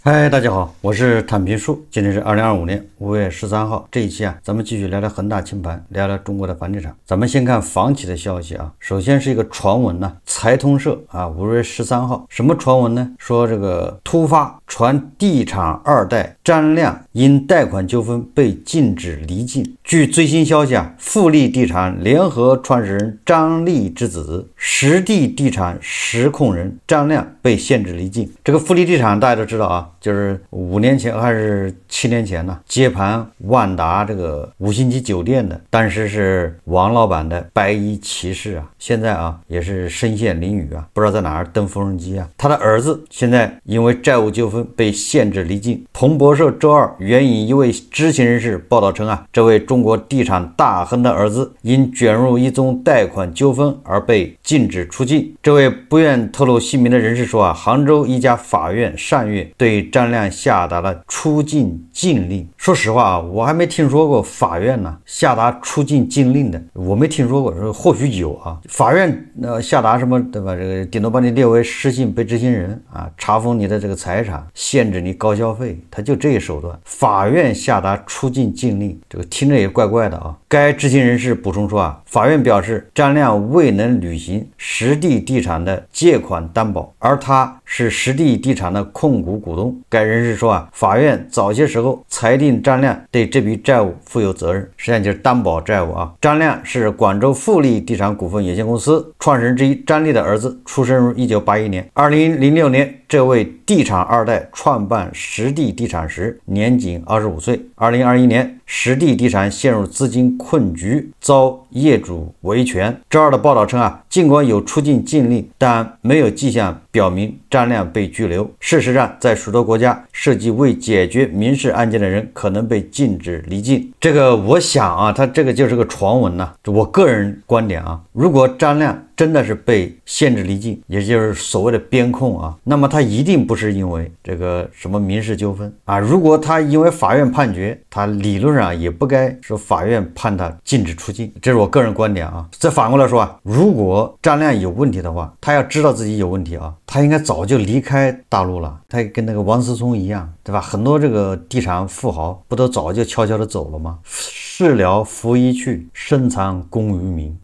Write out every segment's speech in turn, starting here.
嗨，大家好，我是坦平树。今天是2025年5月13号。这一期咱们继续聊聊恒大清盘，聊聊中国的房地产。咱们先看房企的消息首先是一个传闻财通社5月13号，什么传闻呢？说这个突发传地产二代张亮因贷款纠纷被禁止离境。据最新消息富力地产联合创始人张力之子实地地产实控人张亮被限制离境。这个富力地产大家都知道就是5年前还是7年前接盘万达这个5星级酒店的，当时是王老板的白衣骑士现在也是身陷囹圄不知道在哪儿蹬缝纫机他的儿子现在因为债务纠纷被限制离境。彭博社周二援引一位知情人士报道称这位中国地产大亨的儿子因卷入一宗贷款纠纷而被禁止出境。这位不愿透露姓名的人士说杭州一家法院上月对张亮下达了出境禁令。说实话我还没听说过法院下达出境禁令的，我没听说过，或许有法院下达什么对吧？这个顶多把你列为失信被执行人查封你的这个财产，限制你高消费，他就这一手段。法院下达出境禁令，这个听着也怪怪的该知情人士补充说法院表示张亮未能履行实地地产的借款担保，而他是实地地产的控股股东。该人士说法院早些时候裁定张亮对这笔债务负有责任，实际上就是担保债务张亮是广州富力地产股份有限公司创始人之一张力的儿子，出生于1981年。2006年这位地产二代创办实地地产时年仅25岁。2021年实地地产陷入资金困局，遭业主维权。周二的报道称尽管有出境禁令，但没有迹象表明张亮被拘留。事实上，在许多国家，涉及未解决民事案件的人可能被禁止离境。这个我想他这个就是个传闻我个人观点如果张亮真的是被限制离境，也就是所谓的边控那么他一定不是因为这个什么民事纠纷如果他因为法院判决，他理论上也不该说法院判他禁止出境，这是我个人观点再反过来说如果张亮有问题的话，他要知道自己有问题他应该早就离开大陆了。他跟那个王思聪一样，对吧？很多这个地产富豪不都早就悄悄的走了吗？事了拂衣去，深藏功与名。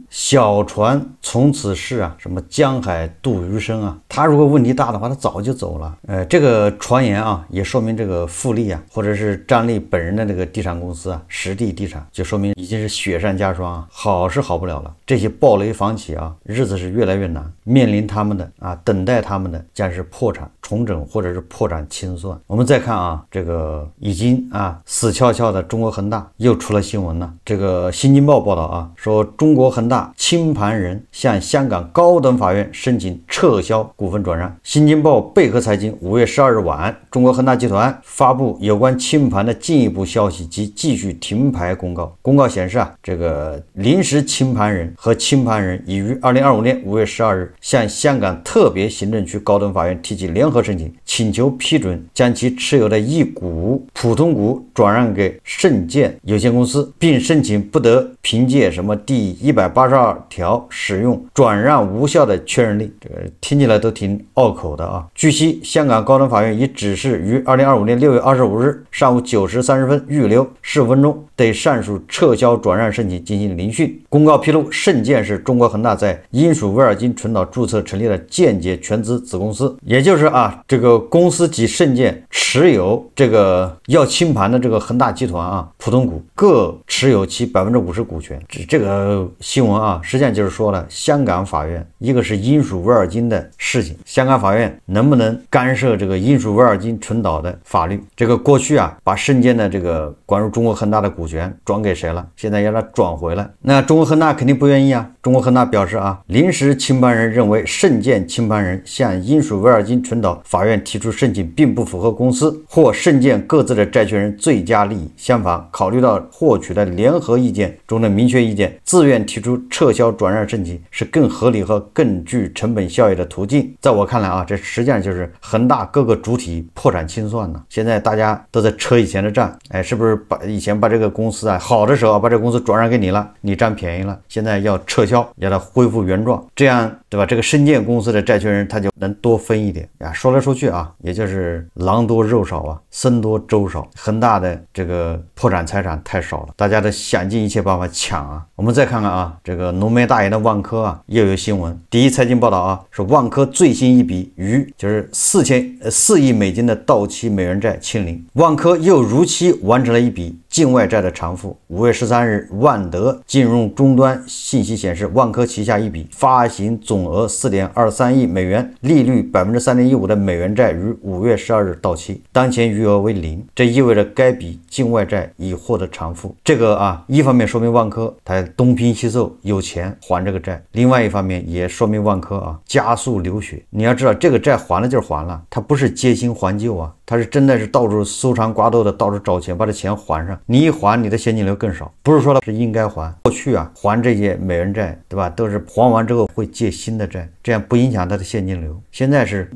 小船从此逝什么江海度余生他如果问题大的话，他早就走了。这个传言也说明这个富力或者是张力本人的这个地产公司实地地产，就说明已经是雪上加霜好是好不了了。这些暴雷房企日子是越来越难，面临他们的等待他们的将是破产重整或者是破产清算。我们再看这个已经死翘翘的中国恒大又出了新闻了。这个新京报报道说中国恒大清盘人向香港高等法院申请撤销股份转让。新京报贝壳财经5月12日晚，中国恒大集团发布有关清盘的进一步消息及继续停牌公告。公告显示这个临时清盘人和清盘人已于2025年5月12日向香港特别行政区高等法院提起联合申请，请求批准将其持有的一股普通股转让给盛建有限公司，并申请不得凭借什么第182条使用转让无效的确认令。这个听起来都挺拗口的据悉，香港高等法院已指示于2025年6月25日上午9时30分预留15分钟对上述撤销转让申请进行聆讯。公告披露，盛建是中国恒大在英属威尔金群岛注册成立的间接全资子公司，也就是这个公司及盛建持有这个要清盘的这个恒大集团普通股，各持有其50%股权。这个新闻实际上就是说了香港法院一个是英属威尔金的事情，香港法院能不能干涉这个英属威尔金群岛的法律。这个过去把盛建的这个关于中国恒大的股权转给谁了，现在要他转回来，那中国恒大肯定不愿意中国恒大表示临时清盘人认为盛建清盘人向英属威尔金群岛法院提出申请并不符合公司或盛建各自的债权人最佳利益，相反，考虑到获取的联合意见中的明确意见，自愿提出撤销转让申请是更合理和更具成本效益的途径。在我看来这实际上就是恒大各个主体破产清算呢。现在大家都在扯以前的账，是不是以前把这个公司好的时候把这个公司转让给你了，你占便宜了，现在要撤销，要它恢复原状，这样对吧？这个深建公司的债权人他就能多分一点啊。说来说去啊，也就是狼多肉少啊，僧多粥少。恒大的这个破产财产太少了，大家都想尽一切办法抢啊。我们再看看啊，这个浓眉大眼的万科啊，又有新闻。第一财经报道啊，说万科最新一笔就是4亿美金的到期美元债清零，万科又如期完成了一笔境外债的偿付。5月13日，万德金融终端信息显示，万科旗下一笔发行总额4.23亿美元、利率3.15%的美元债于5月12日到期，当前余额为0，这意味着该笔境外债已获得偿付。这个啊，一方面说明万科它东拼西凑有钱还这个债，另外一方面也说明万科啊加速流血。你要知道，这个债还了就是还了，它不是借新还旧啊，它是真的是到处搜肠刮肚的到处找钱把这钱还上。你一还，你的现金流更少，不是说它是应该还。过去啊还这些美元债，对吧，都是还完之后会借新的债，这样不影响它的现金流。现在是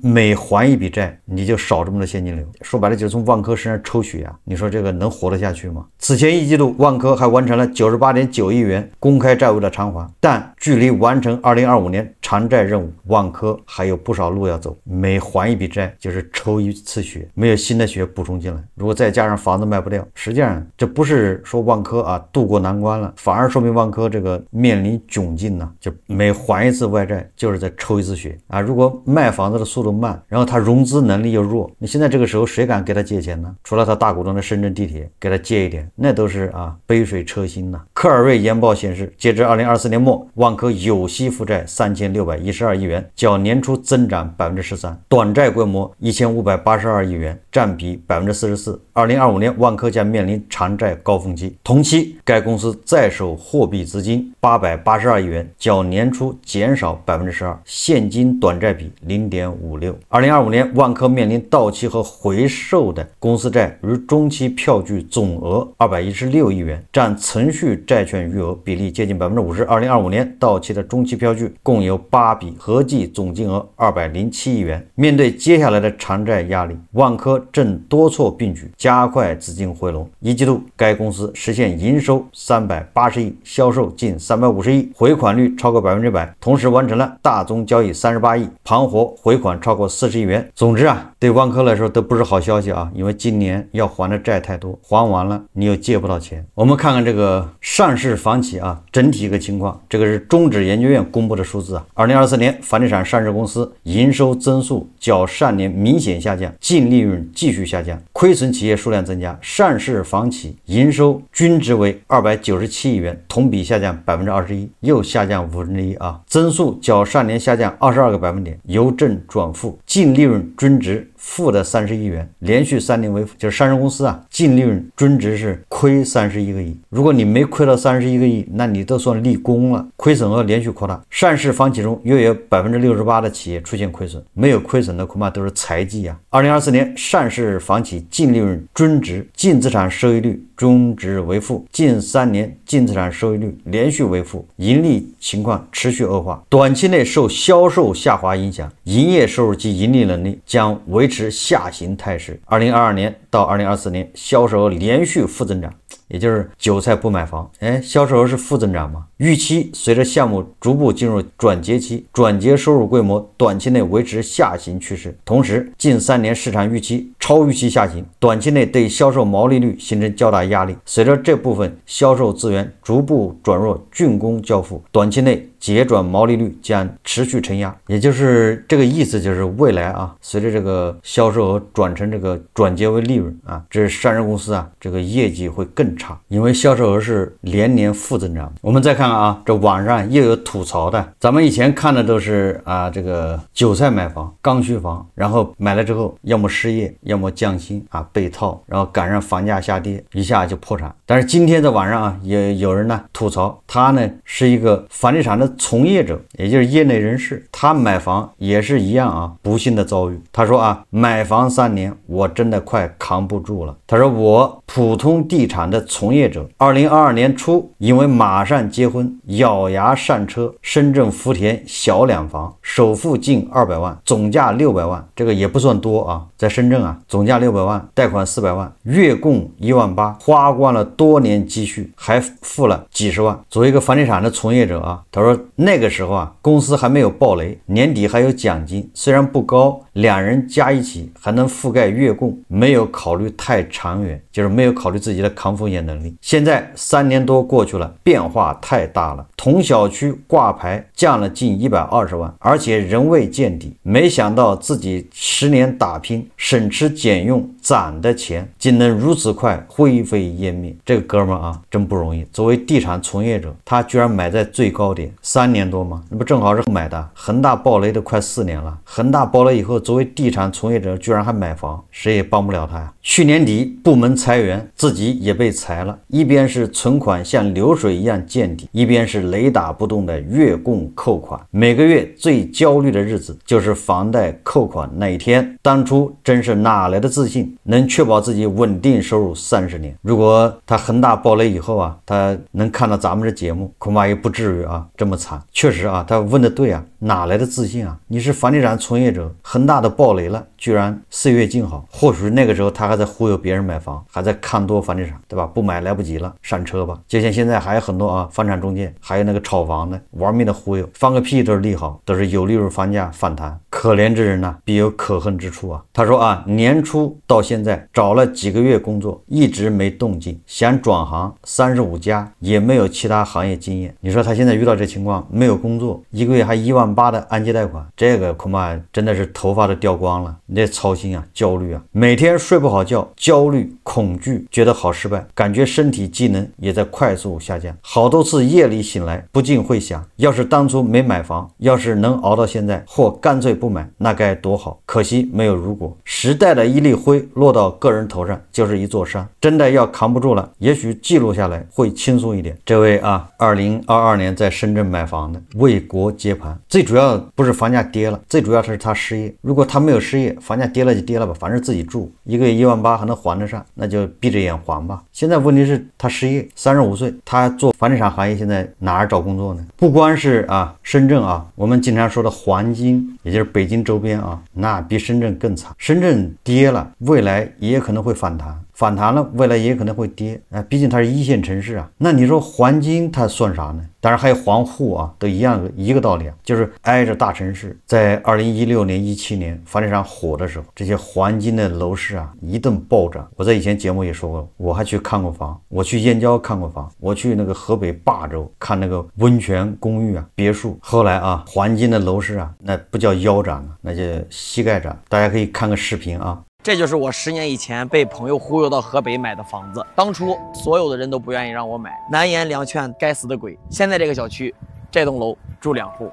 每还一笔债你就少这么多现金流，说白了就是从万科身上抽血啊，你说这个能活得下去吗？此前一季度万科还完成了98.9亿元公开债务的偿还，但距离完成2025年偿债任务，万科还有不少路要走。每还一笔债就是抽一次血，没有新的血补充进来，如果再加上房子卖不掉，实际上这不是说万科啊渡过难关了，反而说明万科这个面临窘境呢。就每还一次外债就是在抽一次血啊！如果卖房子的速度慢，然后他融资能力又弱，那现在这个时候谁敢给他借钱呢？除了他大股东的深圳地铁给他借一点，那都是啊杯水车薪呐。科尔瑞研报显示，截至2024年末，万科有息负债3612亿元，较年初增长13%，短债规模1582亿元，占比44%。2025年万科将面临偿债高峰期，同期该公司在手货币资金882亿元，较年初减少12%，现金短债比0.56。2025年万科面临到期和回售的公司债与中期票据总额216亿元，占存续债券余额比例接近50%。2025年到期的中期票据共有8笔，合计总金额207亿元。面对接下来的偿债压力，万科正多措并举，加快资金回笼。一季度该公司实现营收380亿，销售近350亿，回款率超过100%，同时完成了大宗交易38亿，盘活回款超过40亿元。总之啊，对万科来说都不是好消息啊，因为今年要还的债太多，还完了你又借不到钱。我们看看这个上市房企啊整体一个情况，这个是中指研究院公布的数字啊。2024年房地产上市公司营收增速较上年明显下降，净利润继续下降，亏损企业数量增加，上市房企营收均值为297亿元，同比下降21%，又下降1%啊，增速较上年下降22个百分点，由正转负，净利润均值负的30亿元，连续3年为负，就是上市公司啊净利润均值是亏31个亿。如果你没亏到31个亿，那你都算立功了，亏损额连续扩大。上市房企中约有68%的企业出现亏损，没有亏损的恐怕都是财技啊。2024年上市房企净利润均值、净资产收益率均值为负，近3年净资产收益率连续为负，盈利情况持续恶化，短期内受销售下滑影响，营业收入及盈利能力将维持下行态势。2022年到2024年销售额连续负增长，也就是韭菜不买房，销售额是负增长吗？预期随着项目逐步进入转结期，转结收入规模短期内维持下行趋势，同时近3年市场预期超预期下行，短期内对销售毛利率形成较大压力。随着这部分销售资源逐步转入竣工交付，短期内结转毛利率将持续承压，也就是这个意思，就是未来啊，随着这个销售额转成这个转结为利润啊，这上市公司啊这个业绩会更差，因为销售额是连年负增长。我们再看看啊，这网上又有吐槽的，咱们以前看的都是啊这个韭菜买房、刚需房，然后买了之后要么失业，要么降薪啊被套，然后赶上房价下跌，一下就破产。但是今天在网上啊也有人呢吐槽，他呢是一个房地产的从业者，也就是业内人士，他买房也是一样啊，不幸的遭遇。他说啊，买房3年，我真的快扛不住了。他说我普通地产的从业者，2022年初因为马上结婚，咬牙上车，深圳福田小两房，首付近200万，总价600万，这个也不算多啊，在深圳啊，总价600万，贷款400万，月供18000，花光了多年积蓄，还付了几十万。作为一个房地产的从业者啊，他说那个时候啊，公司还没有暴雷，年底还有奖金，虽然不高，两人加一起还能覆盖月供，没有考虑太长远，就是没有考虑自己的抗风险能力。现在3年多过去了，变化太大了，同小区挂牌降了近120万，而且仍未见底。没想到自己10年打拼，省吃俭用攒的钱，竟能如此快灰飞烟灭。这个哥们啊，真不容易。作为地产从业者，他居然买在最高点，3年多吗？那不正好是买的？恒大暴雷都快4年了，恒大暴雷以后，作为地产从业者，居然还买房，谁也帮不了他呀。去年底部门裁员，自己也被裁了，一边是存款像流水一样见底，一边是雷打不动的月供扣款。每个月最焦虑的日子就是房贷扣款那一天。当初真是哪来的自信，能确保自己稳定收入30年？如果他恒大暴雷以后啊，他能看到咱们这节目，恐怕也不至于啊这么惨。确实啊，他问的对啊，哪来的自信啊？你是房地产从业者，恒大的暴雷了，居然4月静好。或许那个时候他还在忽悠别人买房，还在看多房地产，对吧？不买来不及了，上车吧。就像现在还有很多啊房产中介，还有那个炒房的，玩命的忽悠，放个屁都是利好，都是有利润房价反弹。可怜之人呢，必有可恨之处啊。他说啊，年初到现在找了几个月工作，一直没动静，想转行35家，也没有其他行业经验。你说他现在遇到这情况，没有工作，一个月还18000的按揭贷款，这个恐怕真的是头发都掉光了。你得操心啊，焦虑啊，每天睡不好觉，焦虑、恐惧，觉得好失败，感觉身体机能也在快速下降。好多次夜里醒来，不禁会想，要是当初没买房，要是能熬到现在，或干脆不买，那该多好。可惜没有如果。时代的一粒灰落到个人头上就是一座山，真的要扛不住了，也许记录下来会轻松一点。这位啊，2022年在深圳买房的，为国接盘，最主要不是房价跌了，最主要是他失业。如果他没有失业，房价跌了就跌了吧，反正自己住，一个月18000还能还得上，那就闭着眼还吧。现在问题是他失业，35岁，他做房地产行业，现在哪儿找工作呢？不光是啊深圳啊，我们经常说的黄金，也就是北京周边啊，那比深圳更惨。深圳跌了，未来也可能会反弹，反弹了，未来也可能会跌啊，毕竟它是一线城市啊。那你说黄金它算啥呢？当然还有黄沪啊，都一个道理啊，就是挨着大城市。在2016年、17年房地产火的时候，这些黄金的楼市啊一顿暴涨。我在以前节目也说过，我还去看过房，我去燕郊看过房，我去那个河北霸州看那个温泉公寓啊、别墅。后来啊，黄金的楼市啊，那不叫腰斩啊，那叫膝盖斩。大家可以看个视频啊。这就是我10年以前被朋友忽悠到河北买的房子，当初所有的人都不愿意让我买，难言两劝，该死的鬼。现在这个小区，这栋楼住2户，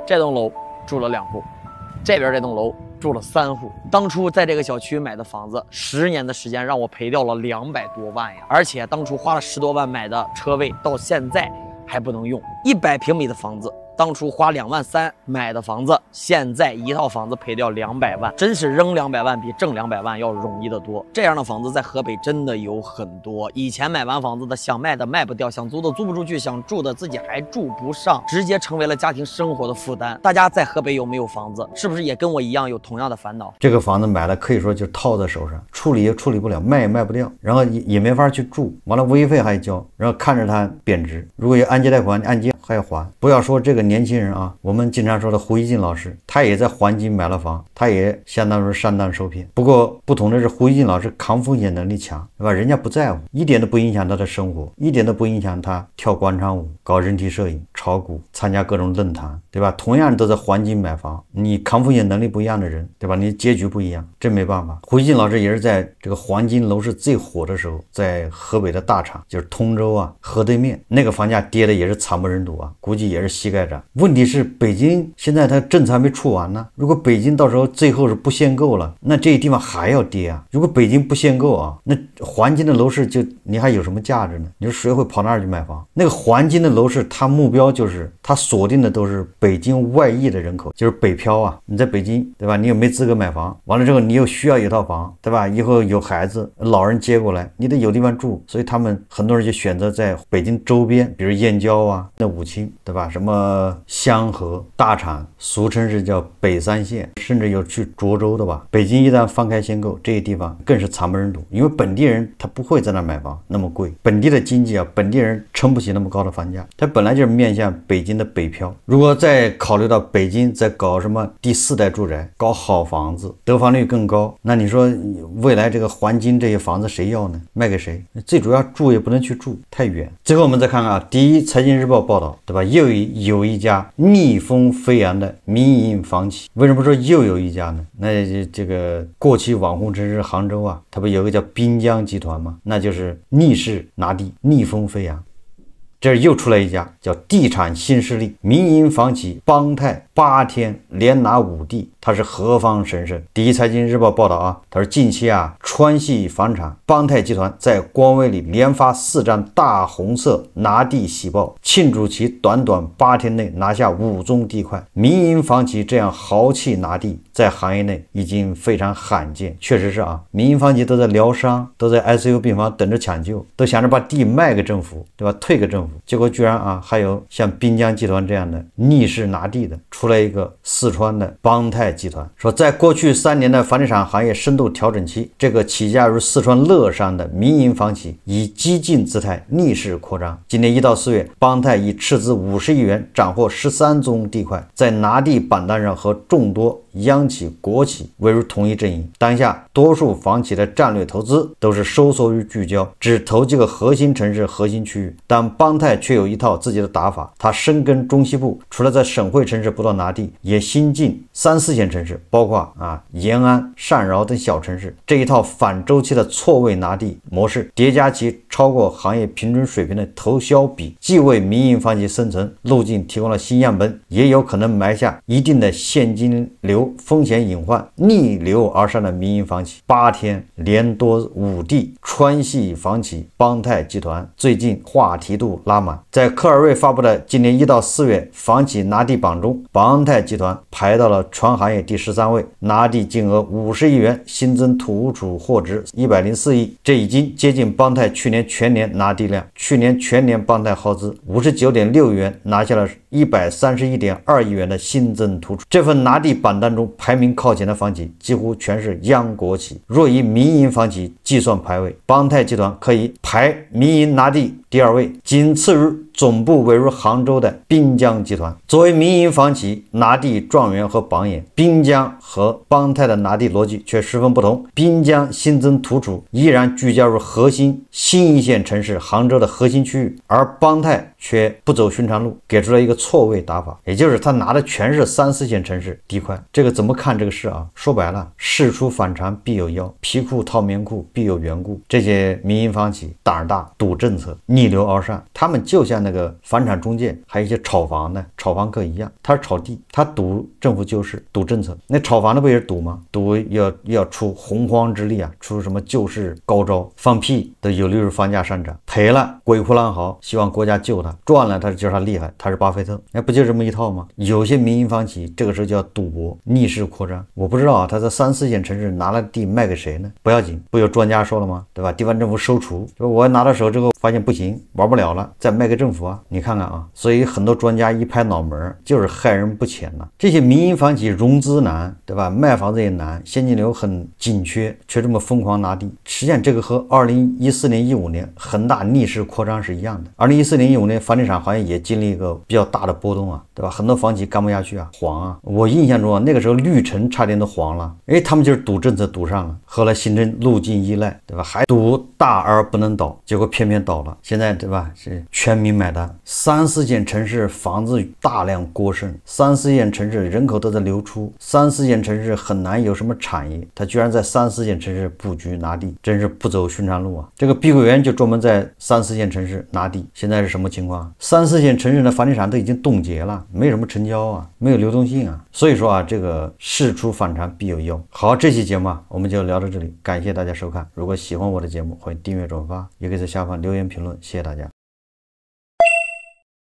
这栋楼住了2户，这边这栋楼住了3户。当初在这个小区买的房子，10年的时间让我赔掉了200多万呀！而且当初花了10多万买的车位，到现在还不能用。100平米的房子，当初花23000买的房子，现在一套房子赔掉200万，真是扔200万比挣200万要容易得多。这样的房子在河北真的有很多。以前买完房子的，想卖的卖不掉，想租的租不出去，想住的自己还住不上，直接成为了家庭生活的负担。大家在河北有没有房子？是不是也跟我一样有同样的烦恼？这个房子买了可以说就套在手上，处理也处理不了，卖也卖不掉，然后也没法去住，完了物业费还交，然后看着它贬值，如果有按揭贷款，按揭还要还。不要说这个年轻人啊，我们经常说的胡一静老师，他也在黄金买了房，他也相当于上当受骗。不过不同的是，胡一静老师抗风险能力强，对吧？人家不在乎，一点都不影响他的生活，一点都不影响他跳广场舞、搞人体摄影、炒股、参加各种论坛，对吧？同样都在黄金买房，你抗风险能力不一样的人，对吧？你结局不一样，这没办法。胡一静老师也是在这个黄金楼市最火的时候，在河北的大厂，就是通州啊河对面，那个房价跌的也是惨不忍睹啊，估计也是膝盖斩。问题是北京现在它政策还没出完呢，如果北京到时候最后是不限购了，那这些地方还要跌啊。如果北京不限购啊，那黄金的楼市就你还有什么价值呢？你说谁会跑那儿去买房？那个黄金的楼市它目标就是它锁定的都是北京外溢的人口，就是北漂啊。你在北京，对吧？你又没资格买房，完了之后你又需要一套房，对吧？以后有孩子老人接过来，你得有地方住，所以他们很多人就选择在北京周边，比如燕郊啊、那5武清，对吧？什么香河、大产，俗称是叫北三县，甚至有去涿州的吧。北京一旦放开限购，这些地方更是惨不忍睹，因为本地人他不会在那买房那么贵，本地的经济啊，本地人撑不起那么高的房价，它本来就是面向北京的北漂。如果再考虑到北京在搞什么第4代住宅，搞好房子，得房率更高，那你说未来这个环京这些房子谁要呢？卖给谁？最主要住也不能去住，太远。最后我们再看看啊，第一，财经日报报道，对吧？又有一家逆风飞扬的民营房企。为什么说又有一家呢？那这个过去网红城市杭州啊，它不有个叫滨江集团吗？那就是逆势拿地，逆风飞扬。这又出来一家叫地产新势力民营房企邦泰，8天连拿5地，它是何方神圣？第一财经日报报道啊，他说近期啊，川系房产邦泰集团在官微里连发4张大红色拿地喜报，庆祝其短短8天内拿下5宗地块。民营房企这样豪气拿地，在行业内已经非常罕见。确实是啊，民营房企都在疗伤，都在 ICU 病房等着抢救，都想着把地卖给政府，对吧？退给政府。结果居然啊，还有像滨江集团这样的逆势拿地的，出来一个四川的邦泰集团，说在过去3年的房地产行业深度调整期，这个起家于四川乐山的民营房企以激进姿态逆势扩张。今年1到4月，邦泰以斥资50亿元斩获13宗地块，在拿地榜单上和众多央企、国企位于同一阵营。当下多数房企的战略投资都是收缩于聚焦，只投几个核心城市、核心区域，但邦泰却有一套自己的打法。它深耕中西部，除了在省会城市不断拿地，也新进3、4线城市，包括延安、汕饶等小城市。这一套反周期的错位拿地模式，叠加其超过行业平均水平的投销比，既为民营房企生存路径提供了新样本，也有可能埋下一定的现金流风险隐患。逆流而上的民营房企8天连夺5地，川系房企邦泰集团最近话题度拉满。在科尔瑞发布的今年1到4月房企拿地榜中，邦泰集团排到了全行业第13位，拿地金额50亿元，新增土储获值104亿，这已经接近邦泰去年全年拿地量。去年全年邦泰耗资59.6亿元，拿下了131.2亿元的新增土储。这份拿地榜单中排名靠前的房企几乎全是央国企。若以民营房企计算排位，邦泰集团可以排民营拿地第2位，仅次于总部位于杭州的滨江集团。作为民营房企拿地状元和榜眼，滨江和邦泰的拿地逻辑却十分不同。滨江新增土储依然聚焦于核心新一线城市杭州的核心区域，而邦泰却不走寻常路，给出了一个错位打法，也就是他拿的全是3、4线城市地块。这个怎么看这个事啊？说白了，事出反常必有妖，皮裤套棉裤必有缘故。这些民营房企胆儿大，赌政策，逆流而上，他们就像那个房产中介还有一些炒房的炒房客一样，他是炒地，他赌政府救市，赌政策。那炒房的不也是赌吗？赌要出洪荒之力啊，出什么救市高招，放屁都有利于房价上涨，赔了鬼哭狼嚎，希望国家救他，赚了他就他厉害，他是巴菲特，那不就这么一套吗？有些民营房企这个时候叫赌博，逆势扩张。我不知道他在3、4线城市拿了地卖给谁呢？不要紧，不有专家说了吗？对吧？地方政府收除，说我拿到手之后发现不行，玩不了了，再卖给政府啊！你看看啊，所以很多专家一拍脑门，就是害人不浅呐。这些民营房企融资难，对吧？卖房子也难，现金流很紧缺，却这么疯狂拿地。实际上这个和2014年、15年恒大逆势扩张是一样的。2014年、15年房地产行业也经历一个比较大的波动啊，对吧？很多房企干不下去啊，黄啊。我印象中啊，那个时候绿城差点都黄了，他们就是赌政策赌上了，后来形成路径依赖，对吧？还赌大而不能倒，结果偏偏倒了。现在对吧？是全民买单。3、4线城市房子大量过剩，3、4线城市人口都在流出，3、4线城市很难有什么产业，他居然在3、4线城市布局拿地，真是不走寻常路啊！这个碧桂园就专门在3、4线城市拿地，现在是什么情况？3、4线城市的房地产都已经冻结了，没什么成交啊，没有流动性啊。所以说啊，这个事出反常必有妖。好，这期节目我们就聊到这里，感谢大家收看。如果喜欢我的节目，欢迎订阅转发，也可以在下方留言评论，谢谢大家。